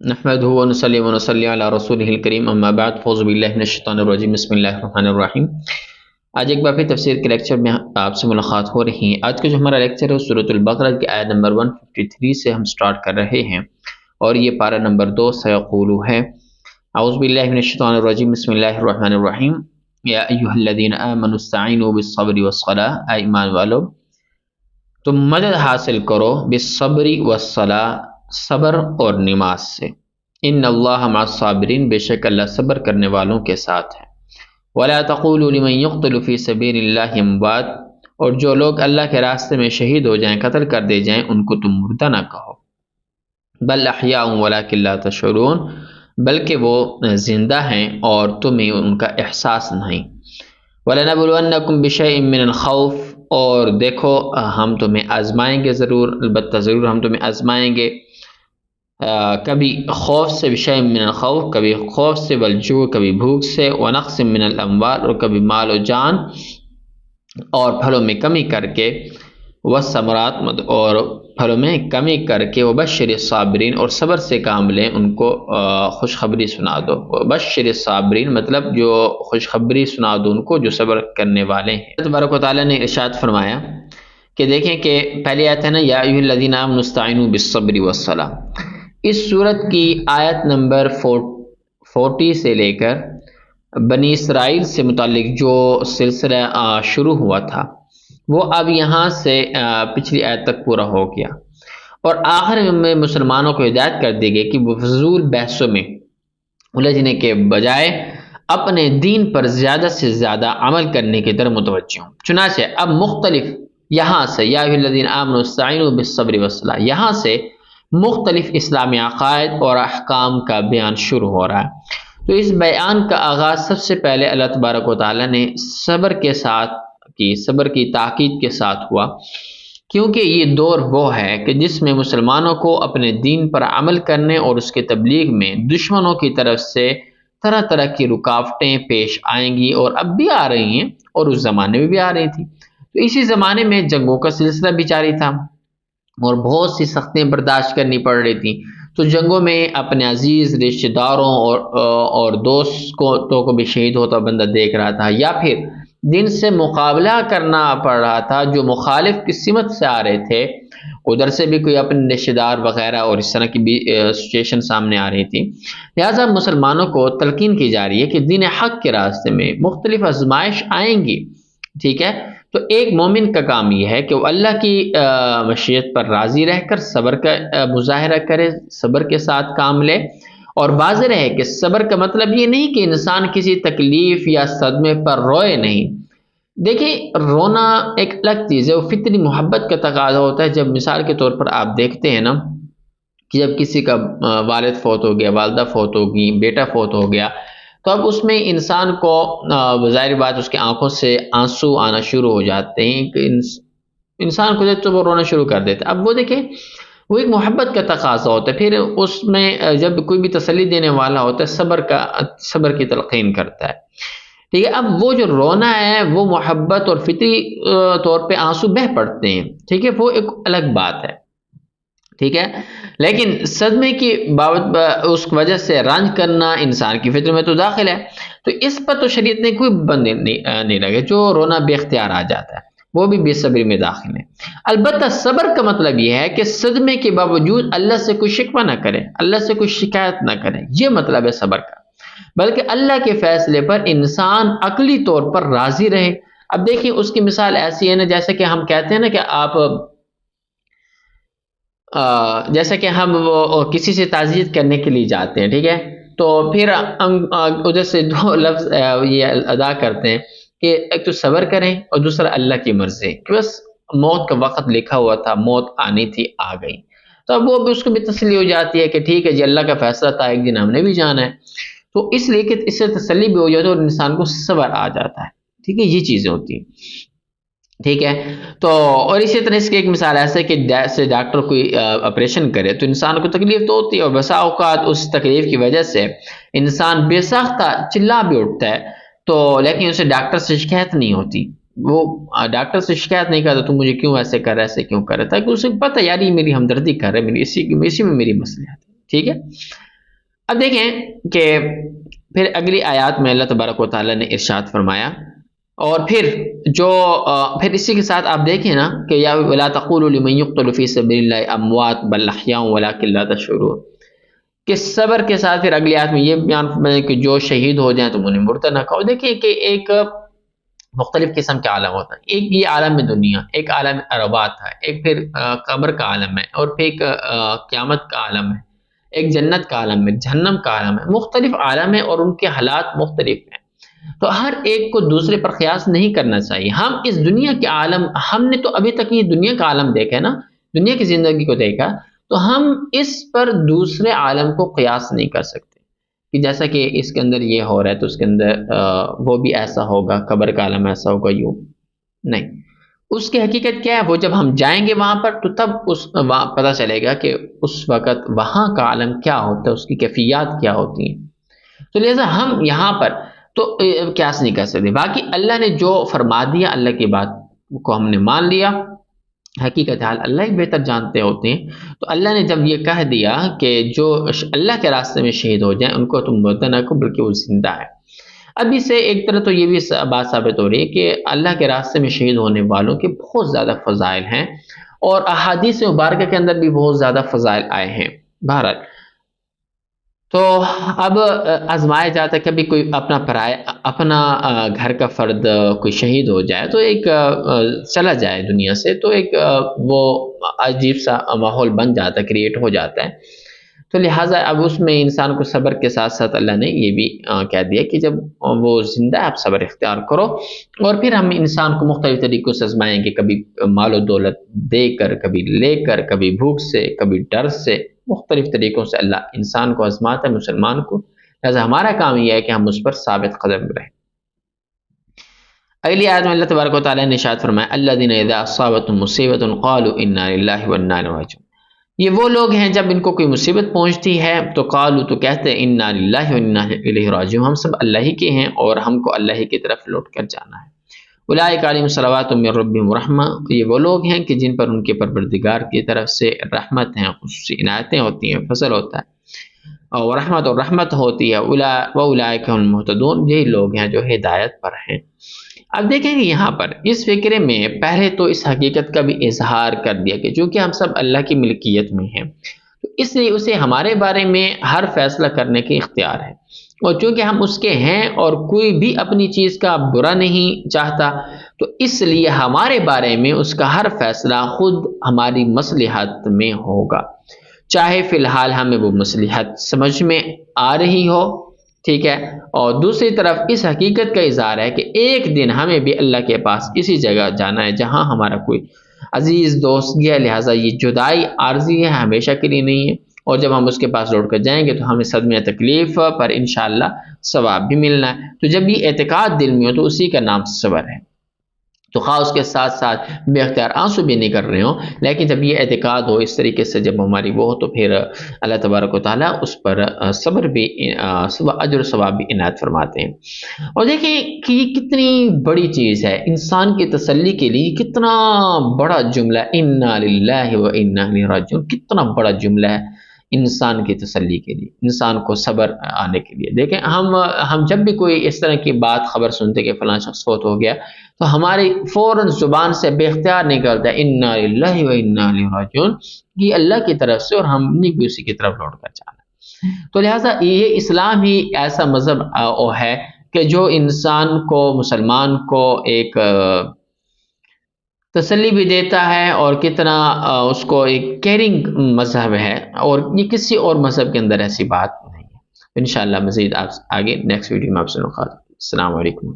نحمدہ ونصلی ونصلی علی رسولہ الکریم اما بعد فاعوذ باللہ من الشیطان الرجیم بسم اللہ الرحمن الرحیم۔ آج ایک بار پھر تفسیر کے لیکچر میں آپ سے ملاقات ہو رہی ہے۔ آج کا جو ہمارا لیکچر ہے سورۃ البقرہ کی آیت نمبر 153 سے ہم سٹارٹ کر رہے ہیں اور یہ پارہ نمبر 2 سیقول ہے۔ اعوذ باللہ من الشیطان الرجیم بسم اللہ الرحمن الرحیم۔ یا ایھا الذین آمنوا استعینوا بالصبر والصلاۃ، اے ایمان والو تم مدد حاصل کرو بالصبر والصلاۃ، صبر اور نماز سے۔ ان اللہ مع الصابرین، بے شک اللہ صبر کرنے والوں کے ساتھ ہے۔ ولا تقولوا لمن يقتل في سبيل الله اموات، اور جو لوگ اللہ کے راستے میں شہید ہو جائیں، قتل کر دے جائیں، ان کو تم مردہ نہ کہو۔ بل احیاء ولکن لا تشعرون، بلکہ وہ زندہ ہیں اور تمہیں ان کا احساس نہیں۔ وَلَنَبْلُوَنَّكُمْ بِشَيْءٍ مِّنَ الْخَوْفِ، اور دیکھو ہم تمہیں آزمائیں گے، ضرور البتہ ضرور ہم تمہیں آزمائیں گے، کبھی خوف سے، بِشَيْءٍ مِّنَ الْخَوْفِ کبھی خوف سے، والجوع کبھی بھوک سے، وَنَقْصٍ مِّنَ الْأَمْوَالِ اور کبھی مال و جان اور پھلوں میں کمی کر کے، وَالثَّمَرَاتِ اور پھلوں میں کمی کر کے، وَبَشِّرِ الصَّابِرِينَ اور صبر سے کام لیں، ان کو خوشخبری سنا دو۔ وَبَشِّرِ الصَّابِرِينَ مطلب جو خوشخبری سنا دو ان کو جو صبر کرنے والے ہیں۔ اللہ تبارک و تعالیٰ نے ارشاد فرمایا کہ دیکھیں کہ پہلی آیت ہے نا، یا ایھا الذین آمنوا استعینوا بالصبر والصلاۃ، اس صورت کی آیت نمبر 40 سے لے کر بنی اسرائیل سے متعلق جو سلسلہ شروع ہوا تھا وہ اب یہاں سے پچھلی آیت تک پورا ہو گیا، اور آخر میں مسلمانوں کو ہدایت کر دی گئی کہ وہ فضول بحثوں میں الجھنے کے بجائے اپنے دین پر زیادہ سے زیادہ عمل کرنے کی طرف متوجہ ہوں۔ چنانچہ اب مختلف یہاں سے یا ایھا الذین آمنوا استعینوا بالصبر والصلاۃ، یہاں سے مختلف اسلامی عقائد اور احکام کا بیان شروع ہو رہا ہے۔ تو اس بیان کا آغاز سب سے پہلے اللہ تبارک و تعالیٰ نے صبر کی تاکید کے ساتھ ہوا، کیونکہ یہ دور وہ ہے کہ جس میں مسلمانوں کو اپنے دین پر عمل کرنے اور اس کے تبلیغ میں دشمنوں کی طرف سے طرح طرح کی رکاوٹیں پیش آئیں گی، اور اب بھی آ رہی ہیں اور اس زمانے میں بھی آ رہی تھی۔ تو اسی زمانے میں جنگوں کا سلسلہ بھی جاری تھا اور بہت سی سختیاں برداشت کرنی پڑ رہی تھیں۔ تو جنگوں میں اپنے عزیز رشتہ داروں اور دوستوں کو بھی شہید ہوتا بندہ دیکھ رہا تھا، یا پھر دن سے مقابلہ کرنا پڑ رہا تھا جو مخالف کی سمت سے آ رہے تھے، ادھر سے بھی کوئی اپنے رشتہ دار وغیرہ اور اس طرح کی بھی سچویشن سامنے آ رہی تھی۔ لہٰذا مسلمانوں کو تلقین کی جا رہی ہے کہ دین حق کے راستے میں مختلف آزمائش آئیں گی، ٹھیک ہے؟ تو ایک مومن کا کام یہ ہے کہ وہ اللہ کی مشیت پر راضی رہ کر صبر کا مظاہرہ کرے، صبر کے ساتھ کام لے، اور واضح ہے کہ صبر کا مطلب یہ نہیں کہ انسان کسی تکلیف یا صدمے پر روئے نہیں۔ دیکھیں رونا ایک الگ چیز ہے، وہ فطری محبت کا تقاضا ہوتا ہے۔ جب مثال کے طور پر آپ دیکھتے ہیں نا کہ جب کسی کا والد فوت ہو گیا، والدہ فوت ہو گئی، بیٹا فوت ہو گیا، تو اب اس میں انسان کو ظاہر بات اس کی آنکھوں سے آنسو آنا شروع ہو جاتے ہیں کہ انسان کو دیکھ تو وہ رونا شروع کر دیتا ہے۔ اب وہ دیکھیں وہ ایک محبت کا تقاضا ہوتا ہے، پھر اس میں جب کوئی بھی تسلی دینے والا ہوتا ہے صبر کی تلقین کرتا ہے، ٹھیک ہے؟ اب وہ جو رونا ہے وہ محبت اور فطری طور پہ آنسو بہہ پڑتے ہیں، ٹھیک ہے؟ وہ ایک الگ بات ہے، ٹھیک ہے؟ لیکن صدمے کی بابت اس وجہ سے رنج کرنا انسان کی فطر میں تو داخل ہے، تو اس پر تو شریعت نے کوئی بند نہیں لگے۔ جو رونا بے اختیار آ جاتا ہے وہ بھی بے صبری میں داخل ہے۔ البتہ صبر کا مطلب یہ ہے کہ صدمے کے باوجود اللہ سے کوئی شکوہ نہ کرے، اللہ سے کوئی شکایت نہ کرے، یہ مطلب ہے صبر کا، بلکہ اللہ کے فیصلے پر انسان عقلی طور پر راضی رہے۔ اب دیکھیں اس کی مثال ایسی ہے نا، جیسے کہ ہم کہتے ہیں نا کہ جیسا کہ ہم وہ کسی سے تعزیت کرنے کے لیے جاتے ہیں، ٹھیک ہے؟ تو پھر ہم ادھر سے دو لفظ یہ ادا کرتے ہیں کہ ایک تو صبر کریں اور دوسرا اللہ کی مرضی، کہ بس موت کا وقت لکھا ہوا تھا، موت آنی تھی، آ گئی، تو اب وہ بھی اس کو بھی تسلی ہو جاتی ہے کہ ٹھیک ہے جی اللہ کا فیصلہ تھا، ایک دن ہم نے بھی جانا ہے، تو اس لیے کہ اس سے تسلی بھی ہو جاتی ہے اور انسان کو صبر آ جاتا ہے، ٹھیک ہے؟ یہ چیزیں ہوتی ہیں، ٹھیک ہے؟ تو اور اسی طرح اس کی ایک مثال ایسے کہ جیسے ڈاکٹر کوئی آپریشن کرے تو انسان کو تکلیف تو ہوتی ہے، اور بسا اوقات اس تکلیف کی وجہ سے انسان بے ساختہ چلا بھی اٹھتا ہے، تو لیکن اسے ڈاکٹر سے شکایت نہیں ہوتی، وہ ڈاکٹر سے شکایت نہیں کرتا تو مجھے کیوں ایسے کر رہا ہے، ایسے کیوں کر رہا ہے، تاکہ اسے پتہ یار یہ میری ہمدردی کر رہا ہے، اسی میں میری مصلحت ہے، ٹھیک ہے؟ اب دیکھیں کہ پھر اگلی آیات میں اللہ تبارک و تعالیٰ نے ارشاد فرمایا، اور پھر اسی کے ساتھ آپ دیکھیں نا کہ یا ولا تقولوا لمن يقتل في سبيل الله اموات بل احياء ولكن لا تشعرون، کہ صبر کے ساتھ پھر اگلی آیت میں یہ بیان فرمایا کہ جو شہید ہو جائیں تو انہیں مردہ نہ کہو۔ دیکھیں کہ ایک مختلف قسم کے عالم ہوتا ہے، ایک یہ عالم دنیا، ایک عالم عربات ہے، ایک پھر قبر کا عالم ہے، اور پھر ایک قیامت کا عالم ہے، ایک جنت کا عالم ہے، جہنم کا عالم ہے، مختلف عالم ہے اور ان کے حالات مختلف ہیں۔ تو ہر ایک کو دوسرے پر قیاس نہیں کرنا چاہیے۔ ہم اس دنیا کے عالم، ہم نے تو ابھی تک یہ دنیا کا عالم دیکھا ہے نا، دنیا کی زندگی کو دیکھا، تو ہم اس پر دوسرے عالم کو قیاس نہیں کر سکتے کہ جیسا کہ اس کے اندر یہ ہو رہا ہے تو اس کے اندر وہ بھی ایسا ہوگا، قبر کا عالم ایسا ہوگا، یوں نہیں۔ اس کی حقیقت کیا ہے؟ وہ جب ہم جائیں گے وہاں پر تو تب پتہ چلے گا کہ اس وقت وہاں کا عالم کیا ہوتا ہے، اس کی کیفیات کیا ہوتی ہیں۔ تو لہذا ہم یہاں پر تو قیاس نہیں کر سکتے۔ باقی اللہ نے جو فرما دیا، اللہ کی بات کو ہم نے مان لیا، حقیقت حال اللہ ہی بہتر جانتے ہوتے ہیں۔ تو اللہ نے جب یہ کہہ دیا کہ جو اللہ کے راستے میں شہید ہو جائیں ان کو تم مردہ نہ کہو بلکہ وہ زندہ ہے۔ اب اس سے ایک طرح تو یہ بھی بات ثابت ہو رہی ہے کہ اللہ کے راستے میں شہید ہونے والوں کے بہت زیادہ فضائل ہیں، اور احادیث مبارکہ کے اندر بھی بہت زیادہ فضائل آئے ہیں۔ بہرحال تو اب آزمایا جاتا ہے، کبھی کوئی اپنا گھر کا فرد کوئی شہید ہو جائے تو ایک چلا جائے دنیا سے، تو ایک وہ عجیب سا ماحول بن جاتا ہے، کریٹ ہو جاتا ہے۔ تو لہٰذا اب اس میں انسان کو صبر کے ساتھ ساتھ اللہ نے یہ بھی کہہ دیا کہ جب وہ زندہ ہے آپ صبر اختیار کرو، اور پھر ہم انسان کو مختلف طریقوں سے آزمائیں گے، کبھی مال و دولت دے کر، کبھی لے کر، کبھی بھوک سے، کبھی ڈر سے، مختلف طریقوں سے اللہ انسان کو آزماتا ہے، مسلمان کو۔ لہذا ہمارا کام یہ ہے کہ ہم اس پر ثابت قدم رہیں۔ اگلی آیت میں اللہ تبارک و تعالیٰ نے ارشاد فرمایا الذین اذا اصابتهم مصیبۃ قالوا انا للہ وانا الیہ راجعون، یہ وہ لوگ ہیں جب ان کو کوئی مصیبت پہنچتی ہے تو قالوا، تو کہتے ہیں انا للہ وانا الیہ راجعون، ہم سب اللہ ہی کے ہیں اور ہم کو اللہ ہی کی طرف لوٹ کر جانا ہے۔ اولئک علیہم صلوات من ربہم ورحمہ، یہ وہ لوگ ہیں کہ جن پر ان کے پروردگار کی طرف سے رحمت ہیں، خصوصی عنایتیں ہوتی ہیں، فضل ہوتا ہے، اور رحمت ہوتی ہے۔ واولئک هم المہتدون، یہی لوگ ہیں جو ہدایت پر ہیں۔ اب دیکھیں گے یہاں پر اس فکرے میں پہلے تو اس حقیقت کا بھی اظہار کر دیا کہ چونکہ ہم سب اللہ کی ملکیت میں ہیں تو اس لیے اسے ہمارے بارے میں ہر فیصلہ کرنے کے اختیار ہے، اور چونکہ ہم اس کے ہیں اور کوئی بھی اپنی چیز کا برا نہیں چاہتا، تو اس لیے ہمارے بارے میں اس کا ہر فیصلہ خود ہماری مصلحت میں ہوگا، چاہے فی الحال ہمیں وہ مصلحت سمجھ میں آ رہی ہو، ٹھیک ہے۔ اور دوسری طرف اس حقیقت کا اظہار ہے کہ ایک دن ہمیں بھی اللہ کے پاس کسی جگہ جانا ہے جہاں ہمارا کوئی عزیز دوست گیا، لہٰذا یہ جدائی عارضی ہے، ہمیشہ کے لیے نہیں ہے، اور جب ہم اس کے پاس لوٹ کر جائیں گے تو ہمیں صدمہ تکلیف پر انشاءاللہ ثواب بھی ملنا ہے۔ تو جب یہ اعتقاد دل میں ہو تو اسی کا نام صبر ہے۔ تو خواہ اس کے ساتھ ساتھ بے اختیار آنسو بھی نہیں کر رہے ہوں، لیکن جب یہ اعتقاد ہو اس طریقے سے، جب ہماری وہ ہو، تو پھر اللہ تبارک و تعالیٰ اس پر صبر بھی، اجر و ثواب بھی عنایت فرماتے ہیں۔ اور دیکھیں کہ یہ کتنی بڑی چیز ہے انسان کی تسلی کے لیے، کتنا بڑا جملہ انا للہ و انا الیہ راجعون، کتنا بڑا جملہ ہے انسان کی تسلی کے لیے، انسان کو صبر آنے کے لیے۔ دیکھیں ہم جب بھی کوئی اس طرح کی بات خبر سنتے کہ فلاں شخص فوت ہو گیا تو ہماری فوراً زبان سے بے اختیار نکلتا ہے انا للہ و انا الیہ راجعون، یہ اللہ کی طرف سے اور ہم نے بھی اسی کی طرف لوٹ کر جانا۔ تو لہٰذا یہ اسلام ہی ایسا مذہب ہے کہ جو انسان کو، مسلمان کو ایک تسلی بھی دیتا ہے، اور کتنا اس کو ایک کیئرنگ مذہب ہے، اور یہ کسی اور مذہب کے اندر ایسی بات نہیں ہے۔ انشاءاللہ مزید آپ آگے نیکسٹ ویڈیو میں آپ سے ملاقات۔ السلام علیکم۔